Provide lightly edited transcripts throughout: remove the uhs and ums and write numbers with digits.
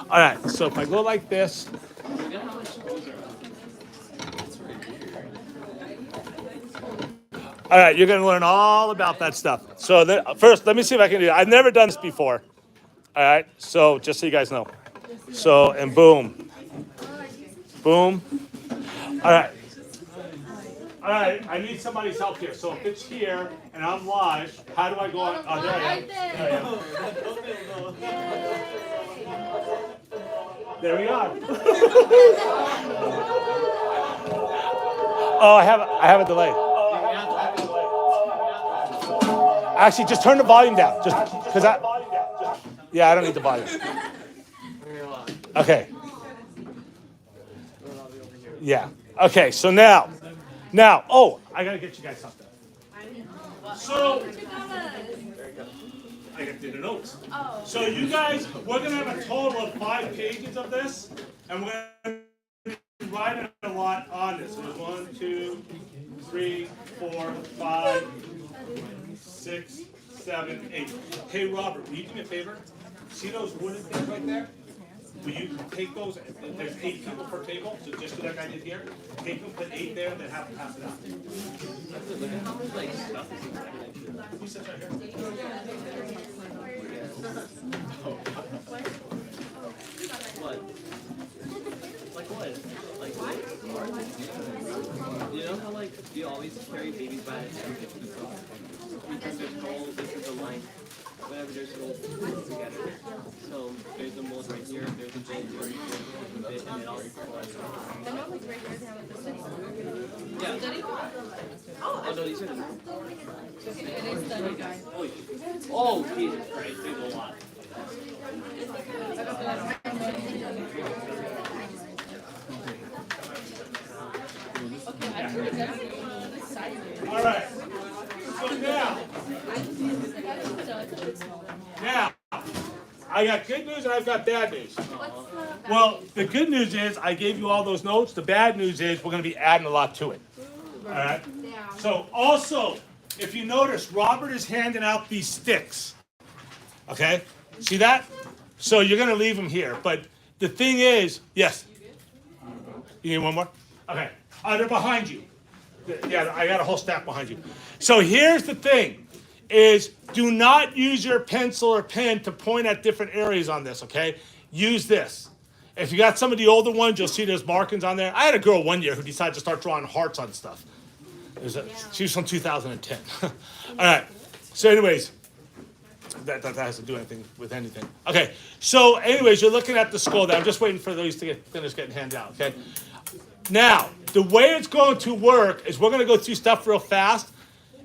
All right, so if I go like this. All right, you're going to learn all about that stuff. So first, let me see if I can do it. I've never done this before. All right, so just so you guys know. So, and boom. Boom. All right. All right, I need somebody's help here. So if it's here and I'm live, how do I go on? Oh, there I am. There I am. There we are. Oh, I have a delay. Actually, just turn the volume down. Just because I don't need the volume. Okay. Yeah. Okay. So now, oh, I gotta get you guys something. So I got to do the notes. So you guys, we're gonna have a total of 5 pages of this, and we're gonna be writing a lot on this. So there's 1, 2, 3, 4, 5, 6, 7, 8. Hey Robert, will you do me a favor? See those wooden things right there? Will you take those? There's 8 people per table, so just like I did here. Take them, put 8 there, and then have to pass it out. Who sits right here? What? Like what? You know how you always carry babies by the hair? Because there's gold, this is the line. Whatever, there's gold together. So there's a mold right here, there's a gold here, and it all. The note like right here, they have like the study. Yeah. Study? Oh no, these are the. It is study, guys. Oh, Jesus Christ, there's a lot. Okay, actually, that's exciting. All right. So now, I got good news and I've got bad news. Well, the good news is I gave you all those notes. The bad news is we're going to be adding a lot to it. All right. So also, if you notice, Robert is handing out these sticks. Okay. See that? So you're going to leave them here. But the thing is, yes. You need one more? Okay. They're behind you. Yeah, I got a whole stack behind you. So here's the thing, is do not use your pencil or pen to point at different areas on this, okay? Use this. If you got some of the older ones, you'll see there's markings on there. I had a girl one year who decided to start drawing hearts on stuff. She was from 2010. All right. So anyways, that has to do anything with anything. Okay. So anyways, you're looking at the skull there. I'm just waiting for those to finish getting handed out, okay? Now, the way it's going to work is we're going to go through stuff real fast.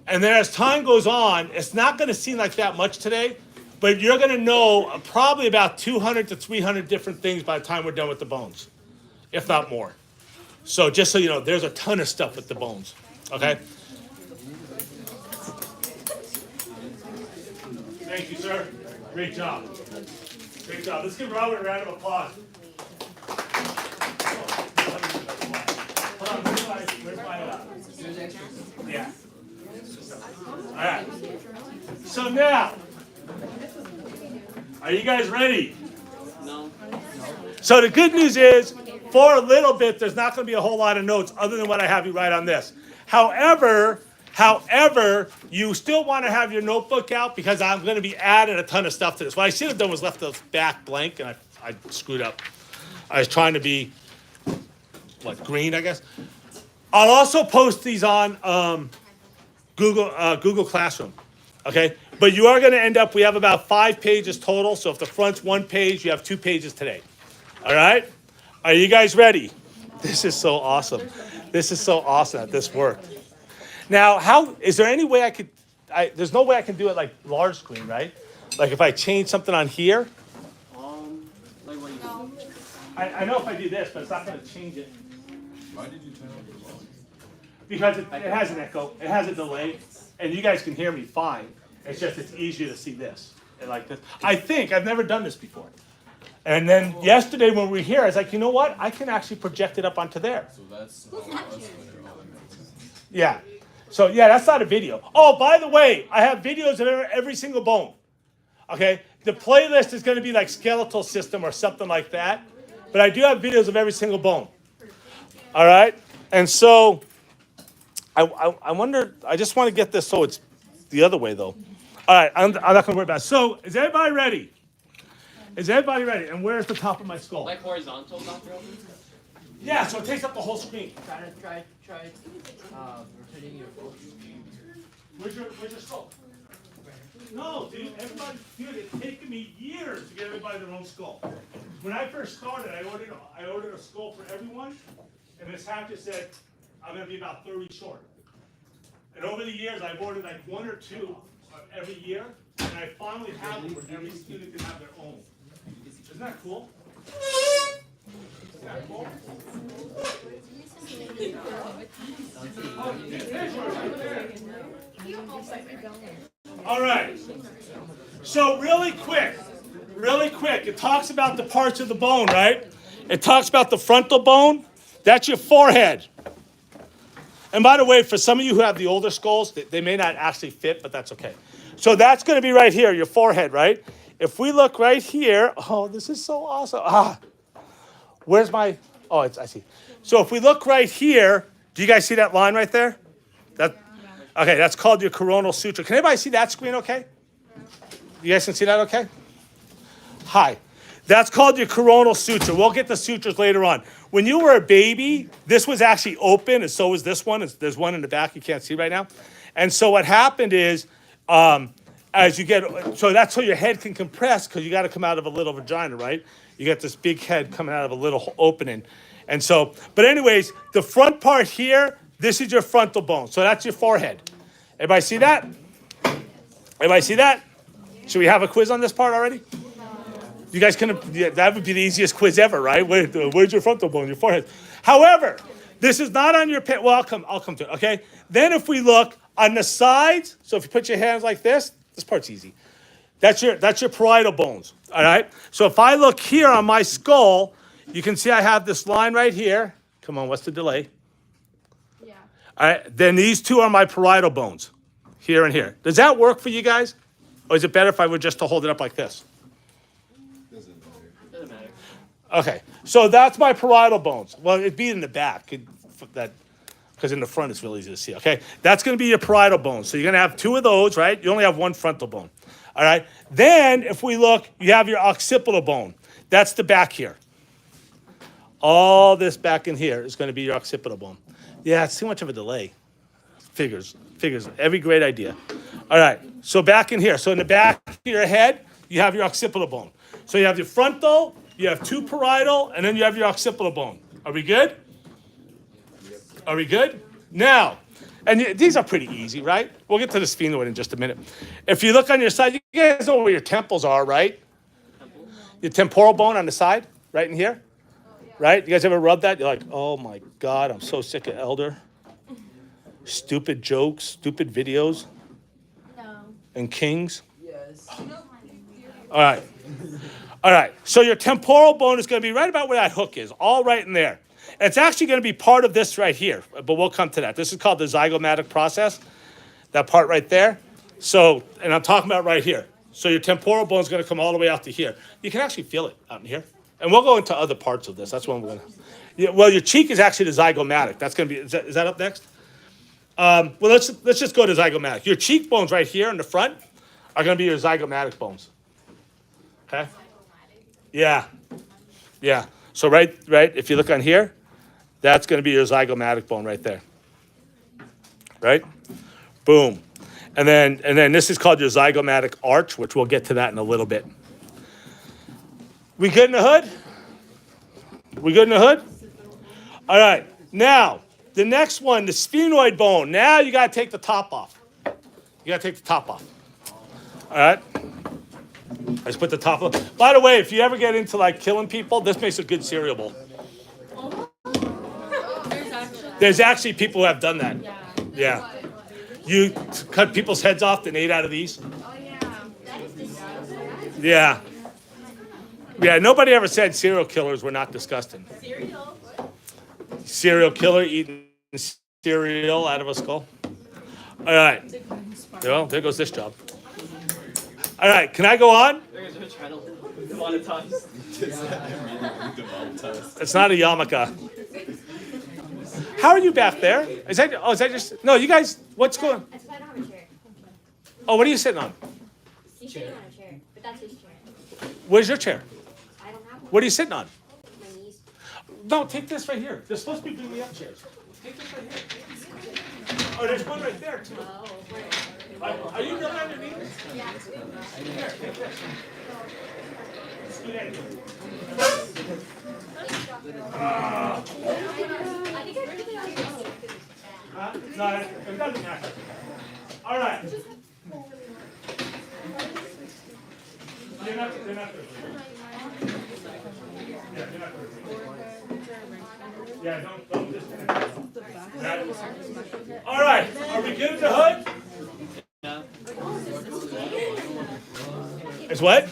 And then as time goes on, it's not going to seem like that much today, but you're going to know probably about 200 to 300 different things by the time we're done with the bones, if not more. So just so you know, there's a ton of stuff with the bones, okay? Thank you, sir. Great job. Great job. Let's give Robert a round of applause. Yeah. All right. So now, are you guys ready? No. So the good news is, for a little bit, there's not going to be a whole lot of notes other than what I have you write on this. However, you still want to have your notebook out because I'm going to be adding a ton of stuff to this. What I should have done was left the back blank, and I screwed up. I was trying to be, green, I guess. I'll also post these on Google Classroom, okay? But you are going to end up, we have about 5 pages total, so if the front's 1 page, you have 2 pages today, all right? Are you guys ready? This is so awesome. This is so awesome that this worked. Now, is there any way there's no way I can do it like large screen, right? Like if I change something on here? Like what you do? I know if I do this, but it's not going to change it. Why did you turn off the volume? Because it has an echo, it has a delay, and you guys can hear me fine. It's just it's easier to see this and like this. I think I've never done this before. And then yesterday when we were here, I was like, you know what? I can actually project it up onto there. So that's all us. Yeah. So yeah, that's not a video. Oh, by the way, I have videos of every single bone. Okay. the playlist is going to be like skeletal system or something like that. But I do have videos of every single bone. All right? And so I wonder, I just want to get this so it's the other way though. All right, I'm not going to worry about it. So is everybody ready? Is everybody ready? And where's the top of my skull? Like horizontal, Dr. Owen? Yeah, so it takes up the whole screen. Try rotating your foot. Where's your skull? No, dude, everybody, dude, it's taken me years to get everybody their own skull. When I first started, I ordered a skull for everyone, and Miss Hatcher said, I'm gonna be about 30 short. And over the years, I've ordered like 1 or 2 every year, and I finally have them where every student can have their own. Isn't that cool? Isn't that cool? All right. So really quick, it talks about the parts of the bone, right? It talks about the frontal bone. That's your forehead. And by the way, for some of you who have the older skulls, they may not actually fit, but that's okay. So that's going to be right here, your forehead, right? If we look right here, oh, this is so awesome. Where's my, oh, I see. So if we look right here, do you guys see that line right there? Okay, that's called your coronal suture. Can anybody see that screen okay? You guys can see that okay? Hi. That's called your coronal suture. We'll get the sutures later on. When you were a baby, this was actually open, and so is this one. There's one in the back you can't see right now. And so what happened is, as you get, so that's so your head can compress because you got to come out of a little vagina, right? You got this big head coming out of a little opening. And so, but anyways, the front part here, this is your frontal bone. So that's your forehead. Everybody see that? Everybody see that? Should we have a quiz on this part already? You guys can, yeah, that would be the easiest quiz ever, right? Where's your frontal bone, your forehead? However, this is not on your pit. Well, I'll come to it, okay? Then if we look on the sides, so if you put your hands like this part's easy. That's your parietal bones, all right? So if I look here on my skull, you can see I have this line right here. Come on, what's the delay? Yeah. All right, then these two are my parietal bones, here and here. Does that work for you guys? Or is it better if I were just to hold it up like this? Doesn't matter. Okay, so that's my parietal bones. Well, it'd be in the back, because in the front it's really easy to see, okay? That's gonna be your parietal bones. So you're gonna have 2 of those, right? You only have 1 frontal bone, all right? Then, if we look, you have your occipital bone. That's the back here. All this back in here is gonna be your occipital bone. Yeah, it's too much of a delay. Figures, every great idea. All right, so back in here. So in the back of your head, you have your occipital bone. So you have your frontal, you have 2 parietal, and then you have your occipital bone. Are we good? Are we good? Now, and these are pretty easy, right? We'll get to the sphenoid in just a minute. If you look on your side, you guys know where your temples are, right? Your temporal bone on the side, right in here. Right? You guys ever rub that? You're like, oh my God, I'm so sick of Elder. Stupid jokes, stupid videos. No. And kings. Yes. All right. All right. So your temporal bone is going to be right about where that hook is, all right in there. It's actually going to be part of this right here, but we'll come to that. This is called the zygomatic process, that part right there. So, and I'm talking about right here. So your temporal bone is going to come all the way out to here. You can actually feel it out in here. And we'll go into other parts of this. That's when we're going to. Yeah, well, your cheek is actually the zygomatic. That's going to be. Is that up next? Well, let's just go to zygomatic. Your cheekbones right here in the front are going to be your zygomatic bones. Okay. Yeah. Yeah. So right. If you look on here, that's going to be your zygomatic bone right there. Right. Boom. And then this is called your zygomatic arch, which we'll get to that in a little bit. We good in the hood? We good in the hood? All right. Now, the next one, the sphenoid bone. Now you got to take the top off. You got to take the top off. All right? Let's put the top off. By the way, if you ever get into like killing people, this makes a good cereal bowl. There's actually people who have done that. Yeah. You cut people's heads off and ate out of these. Oh yeah. That is disgusting. Yeah. Yeah, nobody ever said serial killers were not disgusting. Cereal. Serial killer eating cereal out of a skull. All right. Well, there goes this job. All right, can I go on? You guys are trying to monetize. It's not a yarmulke. How are you back there? Is that just, no, you guys, what's going? That's why I don't have a chair. Oh, what are you sitting on? He's sitting on a chair, but that's his chair. Where's your chair? I don't have one. What are you sitting on? My knees. No, take this right here. There's supposed to be bringing up chairs. Take this right here. Oh, there's one right there too. Oh, where? Are you really underneath? Yeah. Here, take this. Scoot in. I think I really like this. No, it doesn't matter. All right. They're not good. Yeah, they're not good. Yeah, don't disconnect. All right, are we good at the hood? Yeah. It's what?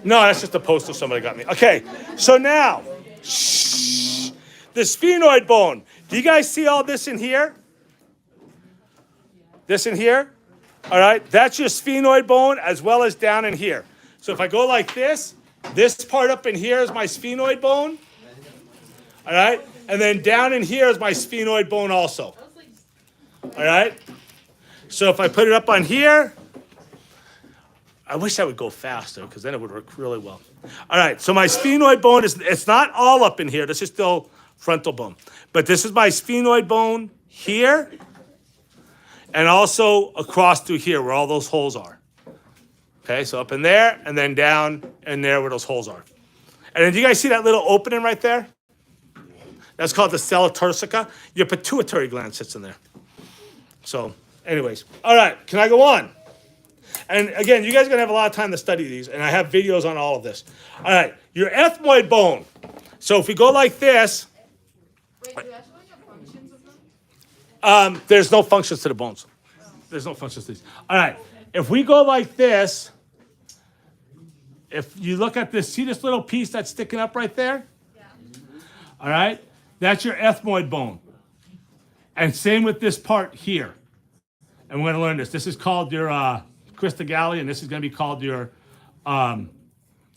No, that's just a postal somebody got me. Okay, so now, the sphenoid bone. Do you guys see all this in here? This in here? All right, that's your sphenoid bone as well as down in here. So if I go like this part up in here is my sphenoid bone. All right, and then down in here is my sphenoid bone also. All right, so if I put it up on here, I wish I would go faster because then it would work really well. All right, so my sphenoid bone it's not all up in here. This is still frontal bone. But this is my sphenoid bone here and also across through here where all those holes are. Okay, so up in there and then down in there where those holes are. And then do you guys see that little opening right there? That's called the sella turcica. Your pituitary gland sits in there. So, anyways. All right, can I go on? And again, you guys are going to have a lot of time to study these, and I have videos on all of this. All right, your ethmoid bone. So if we go like this, Wait, do you actually like the functions of them? there's no functions to the bones. There's no functions to these. All right, if we go like this, if you look at this, see this little piece that's sticking up right there? Yeah. All right, that's your ethmoid bone. And same with this part here. And we're going to learn this. This is called your crista galli, and this is going to be called your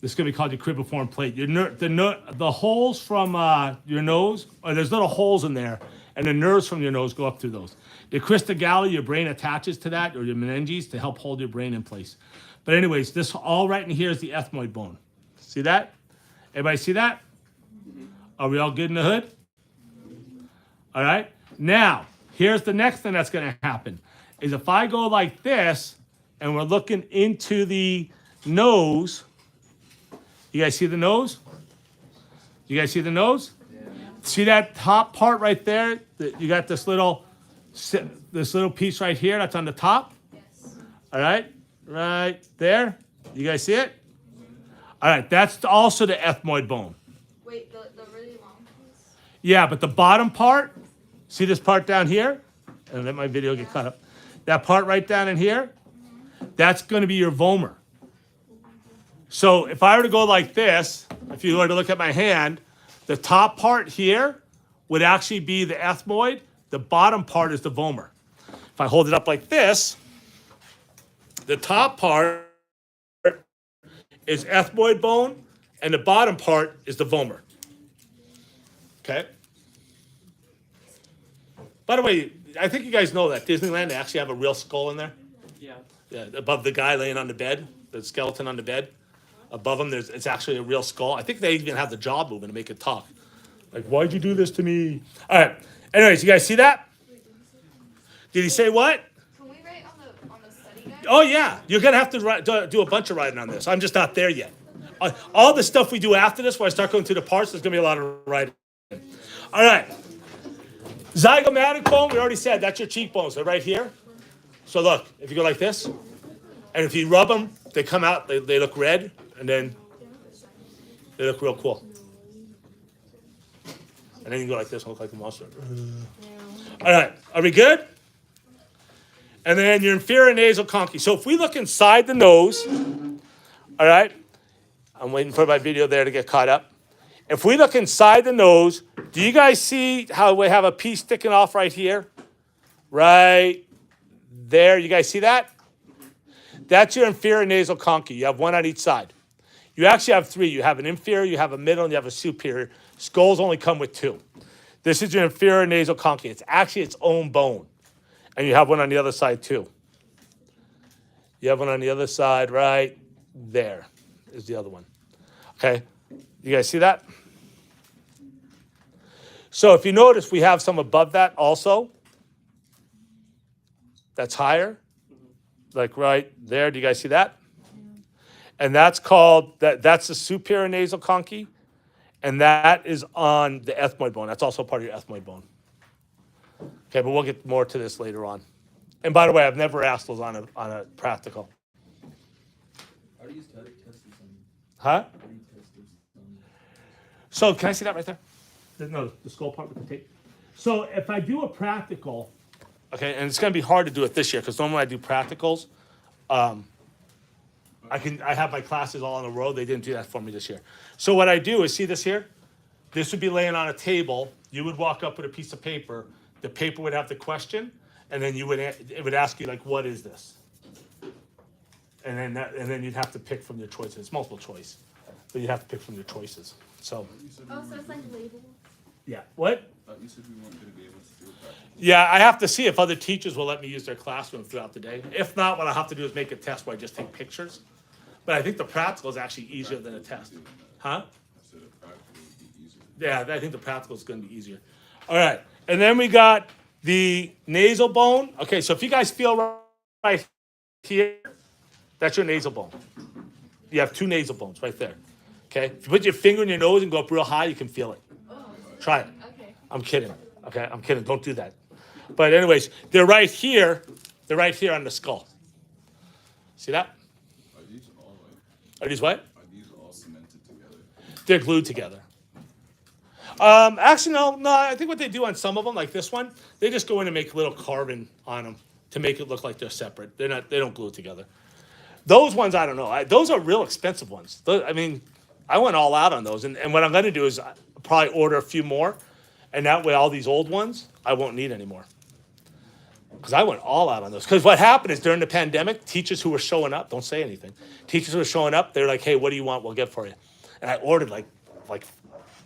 cribriform plate. The holes from your nose, or there's little holes in there, and the nerves from your nose go up through those. The crista galli, your brain attaches to that, or your meninges, to help hold your brain in place. But anyways, this all right in here is the ethmoid bone. See that? Everybody see that? Are we all good in the hood? All right. Now, here's the next thing that's going to happen. Is if I go like this, and we're looking into the nose. You guys see the nose? You guys see the nose? Yeah. See that top part right there? You got this little piece right here that's on the top? Yes. All right, right there. You guys see it? All right, that's also the ethmoid bone. Wait, the really long piece? Yeah, but the bottom part, see this part down here? And let my video get cut up. That part right down in here, that's going to be your vomer. So if I were to go like this, if you were to look at my hand, the top part here would actually be the ethmoid. The bottom part is the vomer. If I hold it up like this, the top part is ethmoid bone, and the bottom part is the vomer. Okay? By the way, I think you guys know that Disneyland, they actually have a real skull in there. Yeah. Yeah, above the guy laying on the bed, the skeleton on the bed. Above him, it's actually a real skull. I think they even have the jaw moving to make it talk. Like, why'd you do this to me? All right. Anyways, you guys see that? Did he say what? Can we write on the study guide? Oh, yeah. You're going to have to do a bunch of writing on this. I'm just not there yet. All the stuff we do after this, when I start going through the parts, there's going to be a lot of writing. All right. Zygomatic bone, we already said, that's your cheekbones. They're right here. So look, if you go like this, and if you rub them, they come out, they look red, and then they look real cool. And then you go like this and look like a monster. All right, are we good? And then your inferior nasal Conkey. So if we look inside the nose, all right, I'm waiting for my video there to get caught up. If we look inside the nose, do you guys see how we have a piece sticking off right here? Right there, you guys see that? That's your inferior nasal conky. You have one on each side. You actually have three. You have an inferior, you have a middle, and you have a superior. Skulls only come with two. This is your inferior nasal conky. It's actually its own bone. And you have one on the other side too. You have one on the other side right there is the other one. Okay? You guys see that? So if you notice, we have some above that also. That's higher. Like right there. Do you guys see that? And that's called, that's the superior nasal conky. And that is on the ethmoid bone. That's also part of your ethmoid bone. Okay, but we'll get more to this later on. And by the way, I've never asked those on a practical. How do you test this on? Huh? How do you test this on? So can I see that right there? No, the skull part with the tape. So if I do a practical, okay, and it's going to be hard to do it this year because normally I do practicals. I have my classes all in a row. They didn't do that for me this year. So what I do is, see this here? This would be laying on a table. You would walk up with a piece of paper. The paper would have the question, and then it would ask you like, what is this? And then you'd have to pick from your choices. It's multiple choice, but you have to pick from your choices. So. Oh, so it's like labels. Yeah. What? You said we weren't going to be able to do that. Yeah, I have to see if other teachers will let me use their classroom throughout the day. If not, what I have to do is make a test where I just take pictures. But I think the practical is actually easier than a test. Huh? I said a practical would be easier. Yeah, I think the practical is going to be easier. All right. And then we got the nasal bone. Okay, so if you guys feel right here, that's your nasal bone. You have two nasal bones right there. Okay? If you put your finger in your nose and go up real high, you can feel it. Try it. Okay. I'm kidding. Okay, I'm kidding. Don't do that. But anyways, they're right here. They're right here on the skull. See that? Are these all like? Are these what? Are these all cemented together? They're glued together. Actually, no. I think what they do on some of them, like this one, they just go in and make little carving on them to make it look like they're separate. They don't glue it together. Those ones, I don't know. Those are real expensive ones. I went all out on those. And what I'm going to do is probably order a few more. And that way, all these old ones, I won't need anymore. Because I went all out on those. Because what happened is during the pandemic, teachers who were showing up, don't say anything. Teachers who were showing up, they're like, hey, what do you want? We'll get for you. And I ordered like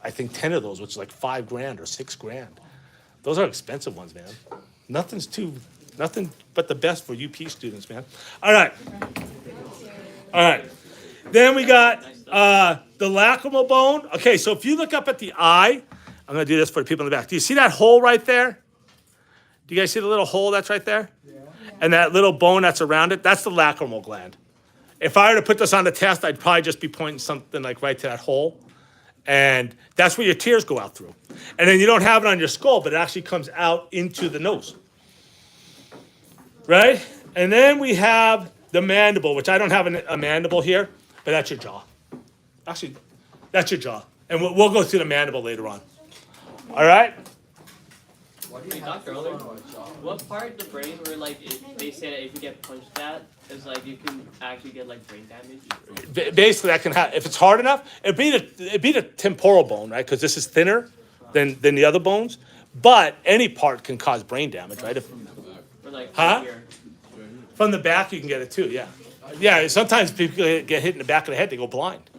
I think 10 of those, which is like $5,000 or $6,000. Those are expensive ones, man. Nothing but the best for UP students, man. All right. Then we got the lacrimal bone. Okay, so if you look up at the eye, I'm going to do this for the people in the back. Do you see that hole right there? Do you guys see the little hole that's right there? Yeah. And that little bone that's around it? That's the lacrimal gland. If I were to put this on the test, I'd probably just be pointing something like right to that hole. And that's where your tears go out through. And then you don't have it on your skull, but it actually comes out into the nose. Right? And then we have the mandible, which I don't have a mandible here, but that's your jaw. Actually, that's your jaw. And we'll go through the mandible later on. All right? Hey, Dr. Oler, what part of the brain where they say that if you get punched at, is like you can actually get like brain damage? Basically, that can happen. If it's hard enough, it'd be the temporal bone, right? Because this is thinner than the other bones. But any part can cause brain damage, right? Or like Huh? here. From the back, you can get it too, yeah. Yeah, sometimes people get hit in the back of the head, they go blind.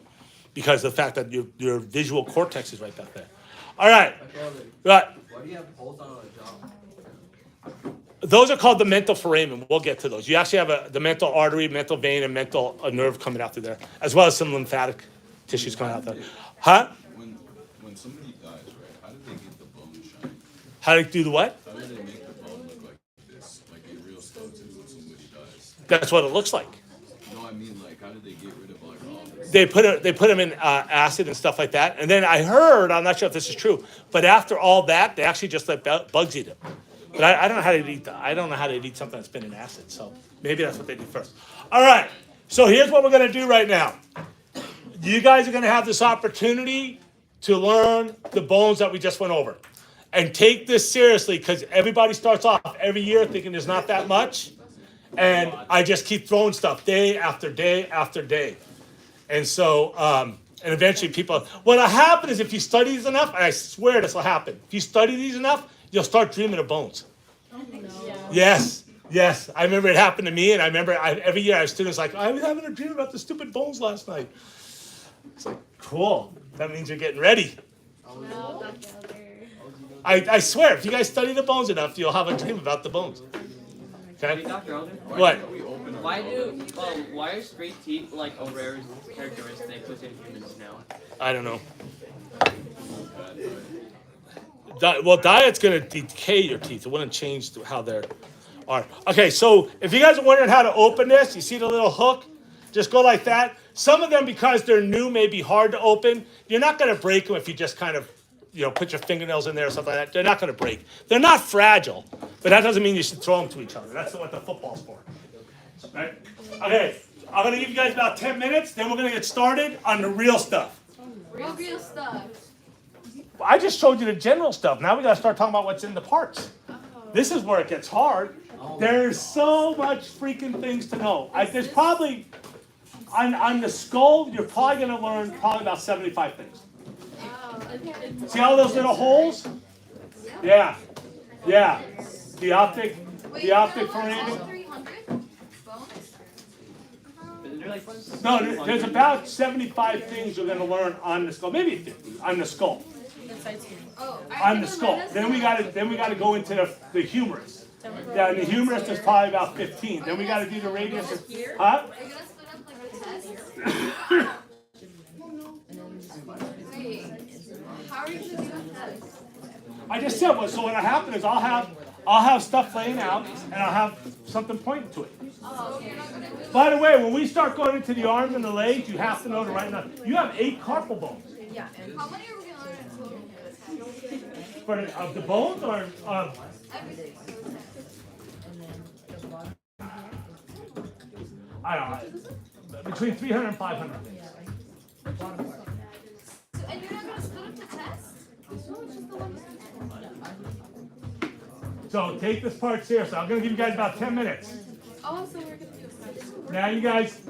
Because of the fact that your visual cortex is right back there. All right. Right. Why do you have holes on the jaw? Those are called the mental foramen. We'll get to those. You actually have the mental artery, mental vein, and mental nerve coming out through there, as well as some lymphatic tissues coming out there. Huh? When somebody dies, right? How do they get the bone shine? How do you do the what? How do they make the bone look like this, like a real skeleton when somebody dies? That's what it looks like. No, I mean like how do they get rid of like all this? They put them in acid and stuff like that. And then I heard, I'm not sure if this is true, but after all that, they actually just let bugs eat them. But I don't know how to eat that. I don't know how to eat something that's been in acid. So maybe that's what they do first. All right. So here's what we're going to do right now. You guys are going to have this opportunity to learn the bones that we just went over. And take this seriously because everybody starts off every year thinking there's not that much. And I just keep throwing stuff day after day after day. And so, and eventually people, what'll happen is if you study these enough, and I swear this will happen, if you study these enough, you'll start dreaming of bones. Yes. Yes, I remember it happened to me, and I remember every year I was students like, I was having a dream about the stupid bones last night. It's like, cool. That means you're getting ready. No, Dr. Elder. I swear, if you guys study the bones enough, you'll have a dream about the bones. Hey, Okay? Dr. Elder. What? Why are straight teeth like a rare characteristic within humans now? I don't know. Well, diet's going to decay your teeth. It wouldn't change how they are. Okay, so if you guys are wondering how to open this, you see the little hook? Just go like that. Some of them, because they're new, may be hard to open. You're not going to break them if you just kind of, put your fingernails in there or something like that. They're not going to break. They're not fragile, but that doesn't mean you should throw them to each other. That's what the football's for. Right? Okay, I'm going to give you guys about 10 minutes. Then we're going to get started on the real stuff. Real stuff. I just showed you the general stuff. Now we got to start talking about what's in the parts. This is where it gets hard. There's so much freaking things to know. There's probably, on the skull, you're probably going to learn probably about 75 things. See all those little holes? Yeah. Yeah. The optic foramen. 300 bones? Isn't there like No, there's about 75 things you're going to learn on the skull. Maybe 50 on the skull. Oh, On the skull. Then we got to go into the humerus. Yeah, and the humerus is probably about 15. Then we got to do the radius. Huh? Are you gonna split up like a test? Wait, how are you gonna do a test? I just said, well, so what'll happen is I'll have stuff laying out, and I'll have something pointing to it. Oh, you're not gonna do it? By the way, when we start going into the arms and the legs, you have to know to write down. You have 8 carpal bones. How many are we gonna learn in total? For the bones or Everything. I don't know, between 300 and 500 things. And you're not gonna split up the test? No, it's just the one. So take this part seriously. I'm gonna give you guys about 10 minutes. Oh, so we're gonna do a test. Now you guys,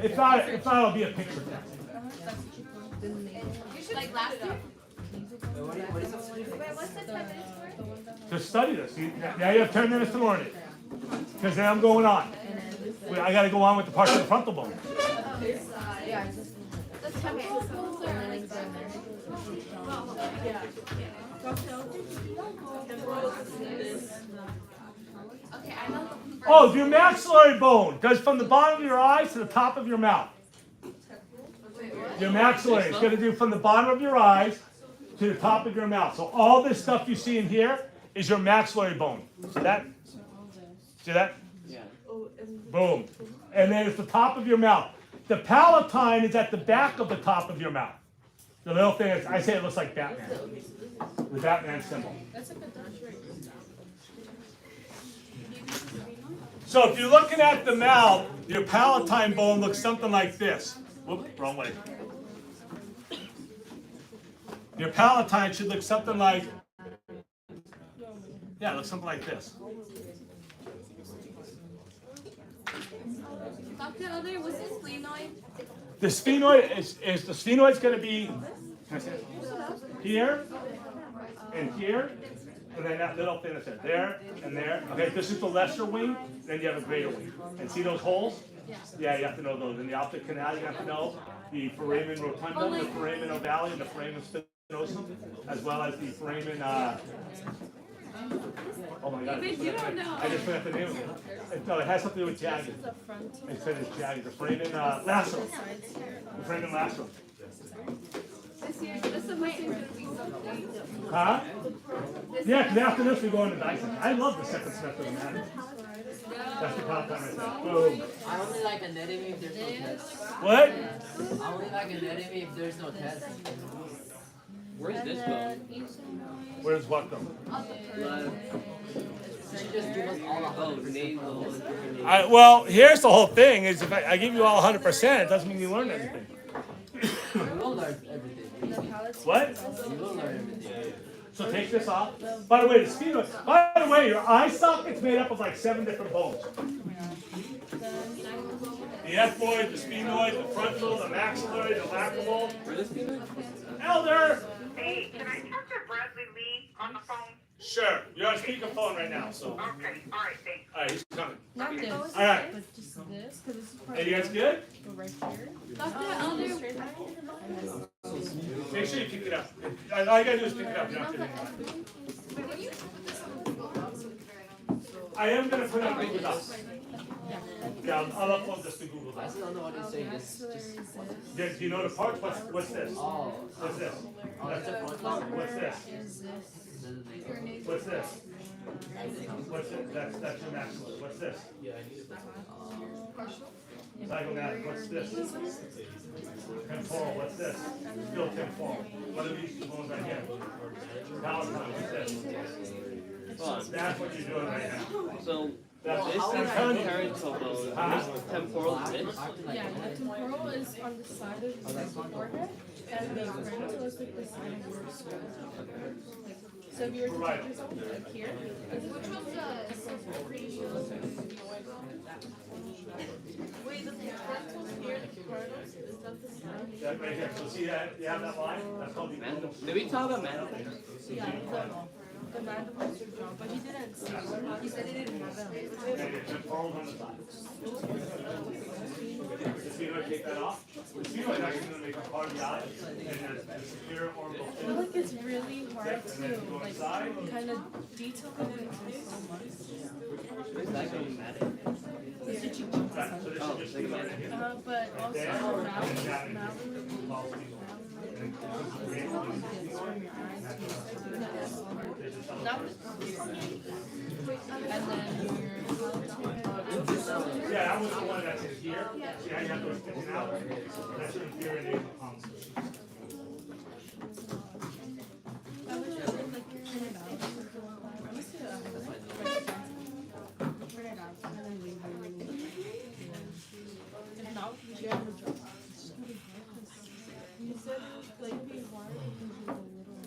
if not, it'll be a picture test. You should like last year. Wait, what's the 10 minutes for? Just study this. Now you have 10 minutes to learn it. Because then I'm going on. I gotta go on with the parts of the frontal bone. Yeah. The temporal bones are like that. Okay, I know. Oh, your maxillary bone goes from the bottom of your eyes to the top of your mouth. Your maxillary is going to do from the bottom of your eyes to the top of your mouth. So all this stuff you see in here is your maxillary bone. See that? See that? yeah. Boom. And then it's the top of your mouth. The palatine is at the back of the top of your mouth. The little thing is, I say it looks like Batman. The Batman symbol. So if you're looking at the mouth, your palatine bone looks something like this. Whoop, wrong way. Your palatine should look something like, yeah, it looks something like this. Dr. Elder, what's the sphenoid? The sphenoid is the sphenoid's going to be, can I say it? Here and here, and then that little thing that's there and there. Okay, this is the lesser wing, then you have a greater wing. And see those holes? Yeah, you have to know those. In the optic canal, you have to know the foramen rotundum, the foramen ovale, and the foramen spinosum, as well as the foramen. Oh my God! I just forgot the name of it. No, it has something to do with jagged. It said it's jagged. The foramen lacerum. The foramen lacerum. This semester is gonna be something. Huh? Yeah, because after this we go into dissect. I love the second semester of anatomy. That's the top time I said. Boom. I only like anatomy if there's no test. What? I only like anatomy if there's no test. Where's this bone? Where's what though? So you just give us all a Oh, hundred. nasal. Well, here's the whole thing: is if I give you all 100%, it doesn't mean you learned anything. You will learn everything. What? You will learn everything. So take this off. By the way, the sphenoid. By the way, your eye socket's made up of like 7 different bones. The ethmoid, the sphenoid, the frontal, the maxillary, the lacrimal. Where's this bone? Elder. Hey, can I talk to Bradley Lee on the phone? Sure. You're on speakerphone right now, so. Okay, all right, thanks. All right, he's coming. Not this. All right. But just this, because this is part Hey, you guys good? of right here. Make sure you pick it up. All you gotta do is pick it up. You don't have to do anything. I am gonna put it on Google Docs. Yeah, I'll upload this to Google I Docs. still don't know what he's saying. This. Do you know the parts? What's this? Oh. What's this? That's a frontal. What's this? Is this? What's this? What's it? That's your maxillary. What's this? Zygomatic. What's this? Temporal. What's this? Still temporal. What are these two bones right here? Palatine. What's this? That's what you're doing right now. So That's this is parietal bone. Huh? Temporal is this. Yeah, the temporal is on the side of the forehead, and the frontal is like the side of your skull. So if you were to Right. take yourself like here, Which one's the wait, the frontal's here, the parietal is that the side? That right here. So see that? You have that line? That's called the Mandible. Did we talk about mandible? Yeah, the mandibles are drawn, but he didn't say. He said he didn't have them. temporal on the side. The sphenoid, take that off. The sphenoid is actually going to make a part of the eye, and the superior orbital I feel like it's really hard to like side. kind of detail it so much. Zygomatic. Right, so this is just sphenoid right here. But also There, now, and that now is false sphenoid. and then Yeah, that was the one that's in here. See how you have those sticking out? That's your inferior nasal column. I wish I would like print it out. I'm just gonna print it out and then leave it. If not, we should have a job. It's just gonna be hard 'cause you said it was like be hard because of the little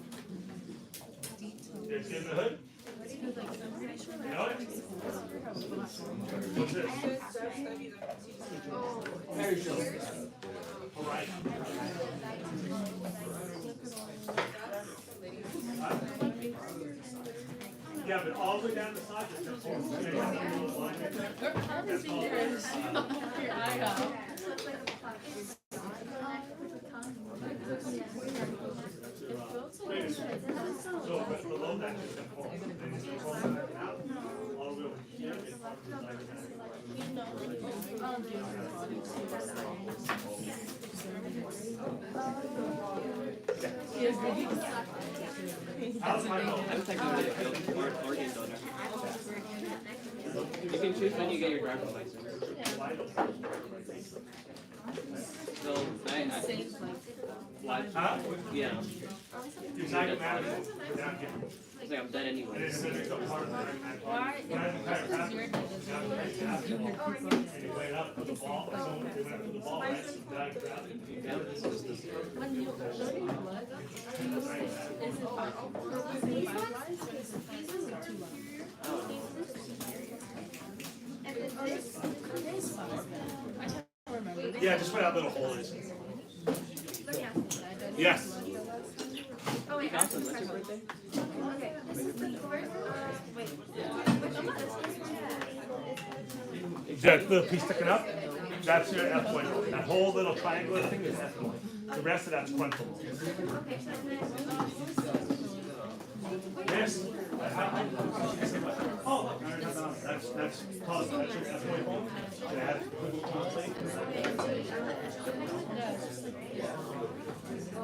details. Did you get in the hood? Because like I'm pretty sure You know it? What's this? Very sure. All right. Yeah, but all the way down the side, there's temporal. Yeah, you have a little line right there. That's called- your eye out. So but below that is temporal. And it's temporal out. All the way over here is part of the zygomatic. How's my nose? I'm technically a field organ donor. You can choose when you get your driver's license. So Huh? yeah, Your zygomatic is down here. it's like I'm dead And anyway. then it's a part of the zygomatic. Why? When I was in chiropractic, Your and you went up with the ball, so they went up with the ball, right? So that grabbed it. When you show your blood, is it like five lines or is it two lines? I can't remember. Yeah, just where that little hole is. Yes. Oh wait, Awesome, what's your birthday? okay. This is the first, wait. That little piece sticking up, that's your ethmoid. That whole little triangular thing is ethmoid. The rest of that's frontal bone. Okay, so This, oh, that's called, that's your ethmoid bone. It has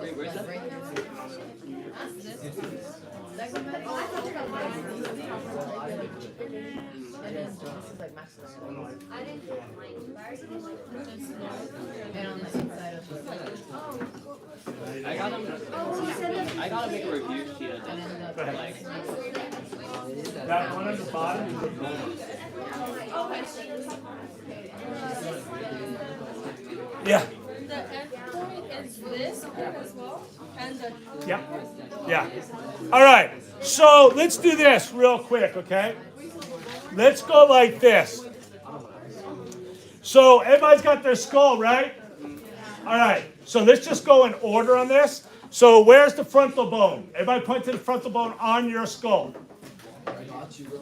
Wait, where's that? I didn't do mine. And on the inside of I gotta make a review sheet of this. Go ahead. Like, That one at the bottom is your bone. Yeah. The end point is this part as well, and the Yeah. Yeah. All right. So let's do this real quick, okay? Let's go like this. So everybody's got their skull, right? All right. So let's just go in order on this. So where's the frontal bone? Everybody point to the frontal bone on your skull. I got you, bro.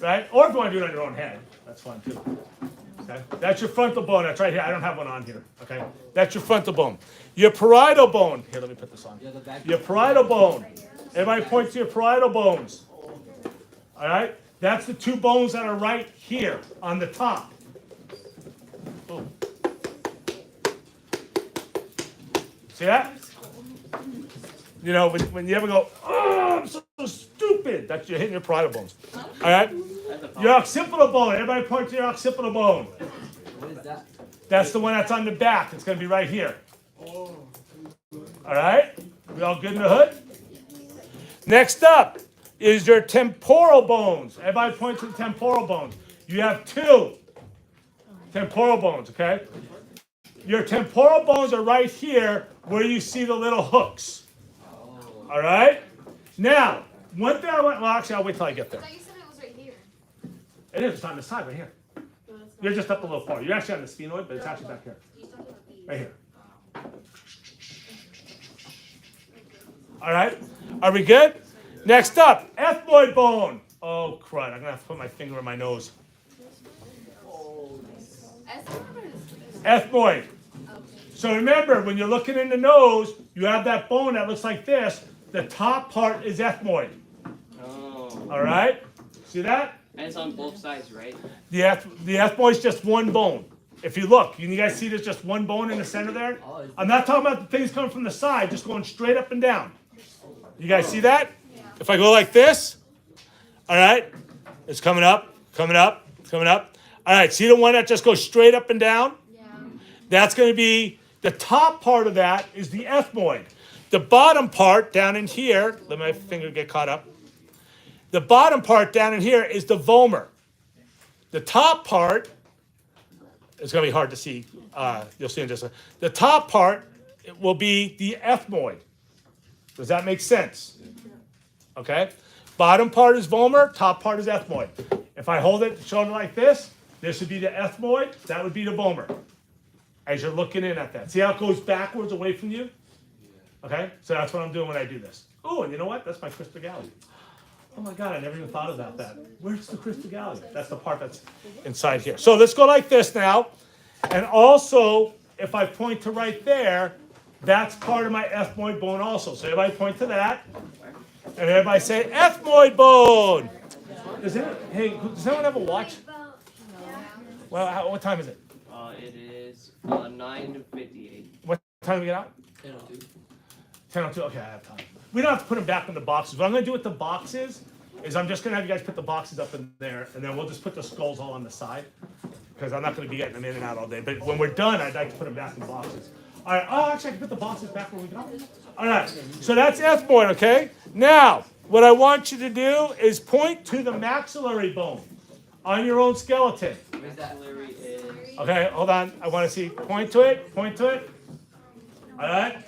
Right? Or if you want to do it on your own head, that's fine too. Okay? That's your frontal bone. That's right here. I don't have one on here. Okay? That's your frontal bone. Your parietal bone. Here, let me put this on. Yeah, the back. Your parietal bone. Everybody point to your parietal bones. All right? That's the two bones that are right here on the top. Boom. See that? You know, when you ever go, oh, I'm so stupid, that's you're hitting your parietal bones. All right? Your occipital bone. Everybody point to your occipital bone. What is that? That's the one that's on the back. It's going to be right here. All right? We all good in the hood? Next up is your temporal bones. Everybody point to the temporal bones. You have two temporal bones, okay? Your temporal bones are right here where you see the little hooks. All right? Now, one thing well, actually, I'll wait till I get there. I thought you said it was right here. It is. It's on the side right here. You're just up a little far. You're actually on the sphenoid, but it's actually back here. Right here. All right? Are we good? Next up, ethmoid bone. Oh, crud. I'm going to have to put my finger in my nose. Ethmoid. So remember, when you're looking in the nose, you have that bone that looks like this. The top part is ethmoid. Oh. All right? See that? And it's on both sides, right? The ethmoid's just one bone. If you look, you guys see there's just one bone in the center there? I'm not talking about the things coming from the side, just going straight up and down. You guys see that? If I go like this, all right, it's coming up, coming up, coming up. All right, see the one that just goes straight up and down? Yeah. That's going to be, the top part of that is the ethmoid. The bottom part down in here, let my finger get caught up. The bottom part down in here is the vomer. The top part, it's going to be hard to see. You'll see in just a second. The top part will be the ethmoid. Does that make sense? Okay? Bottom part is vomer, top part is ethmoid. If I hold it, show it like this would be the ethmoid, that would be the vomer. As you're looking in at that. See how it goes backwards away from you? Okay? So that's what I'm doing when I do this. Oh, and you know what? That's my crystal gallery. Oh my God, I never even thought about that. Where's the crystal gallery? That's the part that's inside here. So let's go like this now. And also, if I point to right there, that's part of my ethmoid bone also. So everybody point to that. And everybody say, ethmoid bone. Does anyone have a watch? Well, what time is it? It is 9:58. What time do we get out? 10:02. 10:02. Okay, I have time. We don't have to put them back in the boxes. What I'm going to do with the boxes is I'm just going to have you guys put the boxes up in there, and then we'll just put the skulls all on the side because I'm not going to be getting them in and out all day. But when we're done, I'd like to put them back in the boxes. All right. Oh, actually, I can put the boxes back where we go. All right. So that's ethmoid, okay? Now, what I want you to do is point to the maxillary bone on your own skeleton. Maxillary is. Okay, hold on. I want to see. Point to it. Point to it. All right.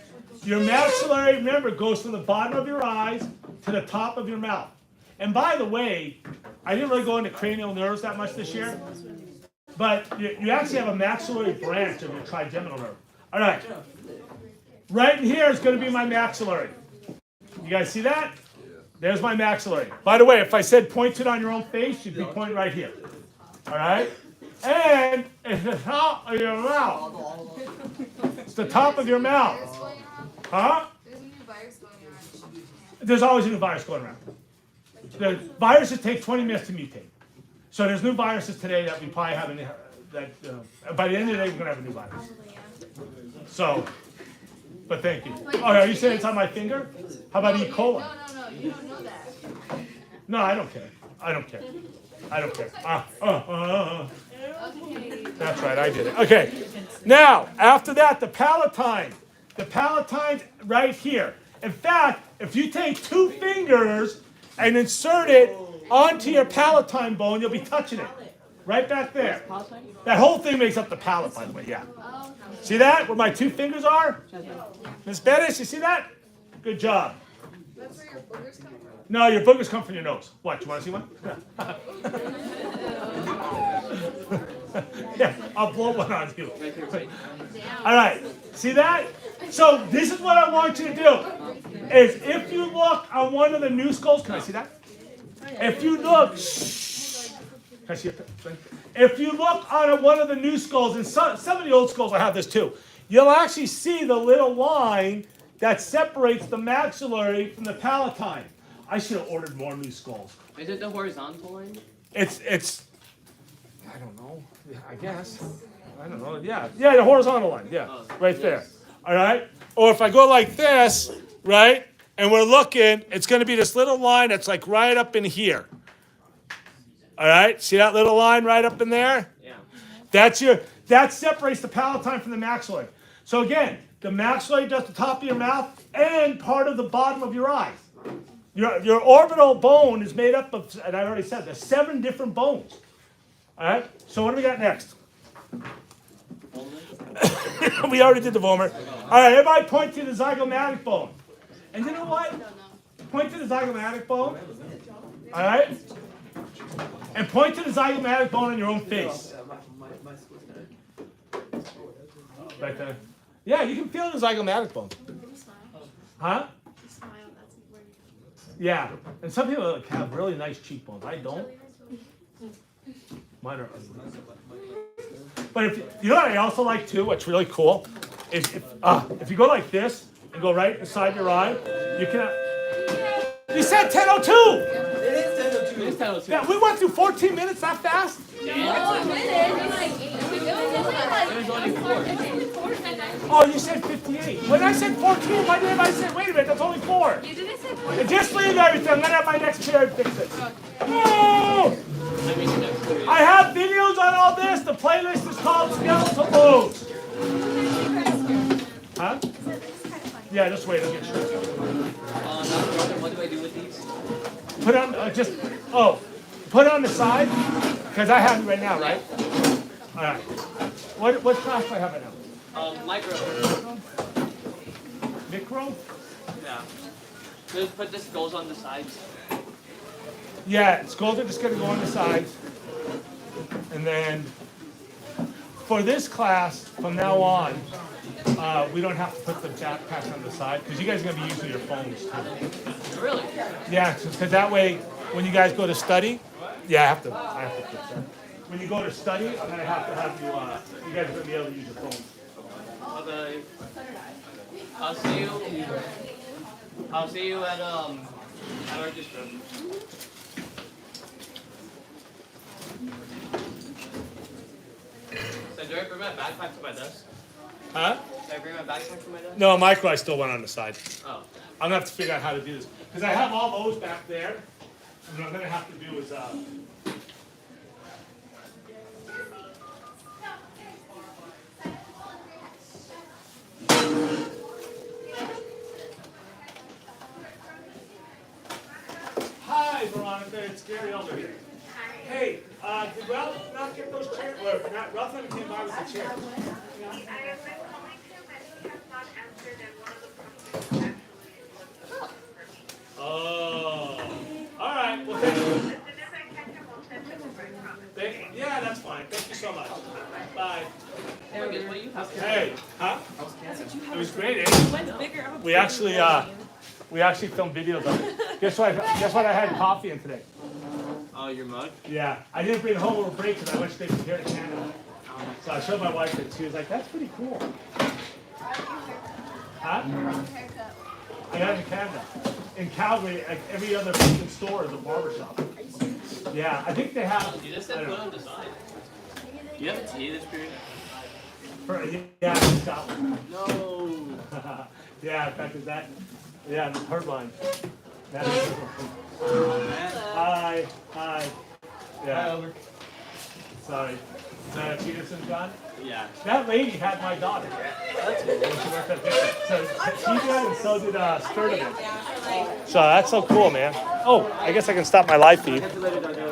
Your maxillary, remember, goes from the bottom of your eyes to the top of your mouth. And by the way, I didn't really go into cranial nerves that much this year, but you actually have a maxillary branch of your trigeminal nerve. All right. Right in here is going to be my maxillary. You guys see that? There's my maxillary. By the way, if I said point to it on your own face, you'd be pointing right here. All right? And it's the top of your mouth. It's the top of your mouth. Huh? There's a new virus going around. There's always a new virus going around. The viruses take 20 minutes to mutate. So there's new viruses today that we probably have by the end of the day, we're going to have a new virus. So, but thank you. Oh, are you saying it's on my finger? How about E. coli? No, you don't know that. No, I don't care. I don't care. I don't care. Okay. That's right, I did it. Okay. Now, after that, the Palatine. The Palatine's right here. In fact, if you take two fingers and insert it onto your Palatine bone, you'll be touching it. Right back there. That whole thing makes up the palate, by the way, yeah. See that? Where my two fingers are? Miss Bettis, you see that? Good job. That's where your boogers come from. No, your boogers come from your nose. What, you want to see one? Yeah, I'll blow one on you. Right here, right? All right, see that? So this is what I want you to do. Is if you look on one of the new skulls, can I see that? If you look, can I see a thing? If you look on one of the new skulls, and some of the old skulls will have this too, you'll actually see the little line that separates the maxillary from the palatine. I should have ordered more new skulls. Is it the horizontal line? It's I don't know. I guess. I don't know. Yeah, the horizontal line. Yeah, Oh, right there. yes. All right. Or if I go like this, right, and we're looking, it's going to be this little line that's like right up in here. All right. See that little line right up in there? Yeah. That separates the palatine from the maxillary. So again, the maxillary does the top of your mouth and part of the bottom of your eyes. Your orbital bone is made up of, and I already said, there's 7 different bones. All right. So what do we got next? We already did the vomer. All right. Everybody point to the zygomatic bone. And you know what? Point to the zygomatic bone. All right. And point to the zygomatic bone on your own face. Right there. Yeah, you can feel the zygomatic bone. Huh? Yeah. And some people like, have really nice cheekbones. I don't. Mine are ugly. But if you know what I also like too, what's really cool, is if you go like this and go right inside your eye, you can. You said 10:02. It is 10:02. Yeah, we went through 14 minutes that fast. It was only 4. Oh, you said 58. When I said 14, why did I say, wait a minute, that's only 4. You didn't say four. And just leave everything. I'm gonna have my next chair and fix it. Oh! I have videos on all this. The playlist is called Skeletal Bones. Huh? Yeah, just wait. I'll get straight. What do I do with these? Put on put it on the side because I have it right now, right? All right. What class do I have right now? Micro. Micro? Yeah. Just put the skulls on the sides. Yeah, skulls are just gonna go on the sides, and then for this class from now on, we don't have to put the backpacks on the side because you guys are gonna be using your phones too. Really? Yeah, because that way, when you guys go to study, I have to fix that. When you go to study, I'm gonna have to have you guys are gonna be able to use your phones. Okay. I'll see you at orchestra. So do I bring my backpack to my desk? Huh? Do I bring my backpack to my desk? No, micro I still went on the side. Oh. I'm gonna have to figure out how to do this because I have all those back there. And what I'm gonna have to do is Hi, Veronica. It's Gary Elder here. Hey, did Ralph not get those chairs? Or not? Ralph never came by with the chair. Oh, all right. Well, thank you. Yeah, that's fine. Thank you so much. Bye. Lucas, what do you have? Hey, huh? It was great, eh? Mine's bigger. I'm We actually filmed videos of it. Guess what I had coffee in today? Oh, your mug? Yeah, I didn't bring it home over break because I wish they could hear it in Canada. So I showed my wife it. She was like, "That's pretty cool." Huh? Haircut. I got it in Canada. In Calgary, like every other freaking store is a barbershop. Yeah, I think they have. You just said put on the side. You have a tea this period? Yeah, I just got one. No. Yeah, in fact, is that? Yeah, the hard line. That is. Hi. Yeah. Sorry. Is that a Peterson, John? Yeah. That lady had my daughter. That's cool. When she worked at Vickers. So she did, and so did Sturdivant. So that's so cool, man. Oh, I guess I can stop my live feed. Catch you later, Dr.